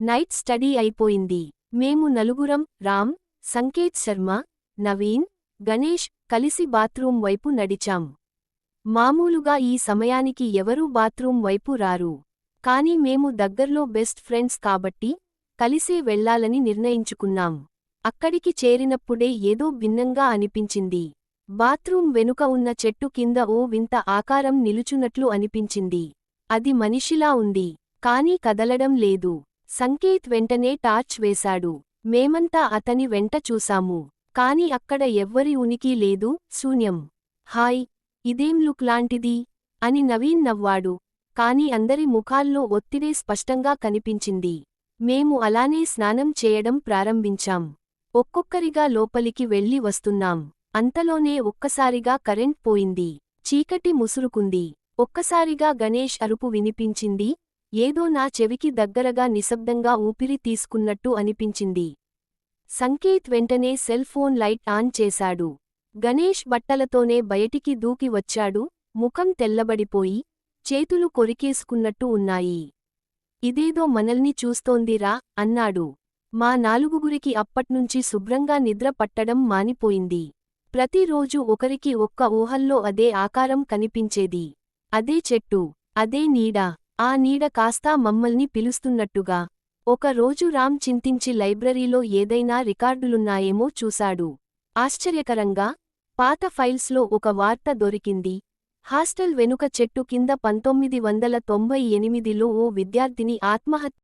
Night study అయిపోయింది. మేము నలుగురం రామ్, సంకేత్ శర్మ, నవీన్, గణేష్ కలిసి బాత్రూం వైపు నడిచాం. మామూలుగా ఈ సమయానికి ఎవరూ బాత్రూం వైపు రారు. కాని మేము దగ్గర్లో బెస్ట్ ఫ్రెండ్స్ కాబట్టి కలిసే వెళ్లాలని నిర్ణయించుకున్నాం. అక్కడికి చేరినప్పుడే ఏదో భిన్నంగా అనిపించింది. బాత్రూం వెనుక ఉన్న చెట్టు కింద ఓ వింత ఆకారం నిలుచున్నట్లు అనిపించింది. అది మనిషిలా ఉంది, కాని కదలడం లేదు. సంకేత్ వెంటనే టార్చ్ వేశాడు. మేమంతా అతని వెంట చూసాము. కాని అక్కడ ఎవ్వరి ఉనికి లేదు, శూన్యం. హాయ్, ఇదేం లుక్ లాంటిది అని నవీన్ నవ్వాడు. కాని అందరి ముఖాల్లో ఒత్తిడే స్పష్టంగా కనిపించింది. మేము అలానే స్నానం చేయడం ప్రారంభించాం. ఒక్కొక్కరిగా లోపలికి వెళ్లి వస్తున్నాం. అంతలోనే ఒక్కసారిగా కరెంట్ పోయింది. చీకటి ముసురుకుంది. ఒక్కసారిగా గణేష్ అరుపు వినిపించింది. ఏదో నా చెవికి దగ్గరగా నిశ్శబ్దంగా ఊపిరి తీసుకున్నట్టు అనిపించింది. సంకేత్ వెంటనే సెల్ ఫోన్ లైట్ ఆన్ చేశాడు. గణేష్ బట్టలతోనే బయటికి దూకి వచ్చాడు. ముఖం తెల్లబడిపోయి, చేతులు కొరికేసుకున్నట్టు ఉన్నాయి. ఇదేదో మనల్ని చూస్తోందిరా అన్నాడు. మా నాలుగుగురికి అప్పట్నుంచి శుభ్రంగా నిద్ర పట్టడం మానిపోయింది. ప్రతిరోజూ ఒకరికి ఒక్క ఊహల్లో అదే ఆకారం కనిపించేది. అదే చెట్టు, అదే నీడ. ఆ నీడ కాస్తా మమ్మల్ని పిలుస్తున్నట్టుగా. ఒక రోజు రామ్ చింతించి లైబ్రరీలో ఏదైనా రికార్డులున్నాయేమో చూశాడు. ఆశ్చర్యకరంగా పాత ఫైల్స్లో ఒక వార్త దొరికింది. హాస్టల్ వెనుక చెట్టు కింద 1998లో ఓ విద్యార్థిని ఆత్మహత్య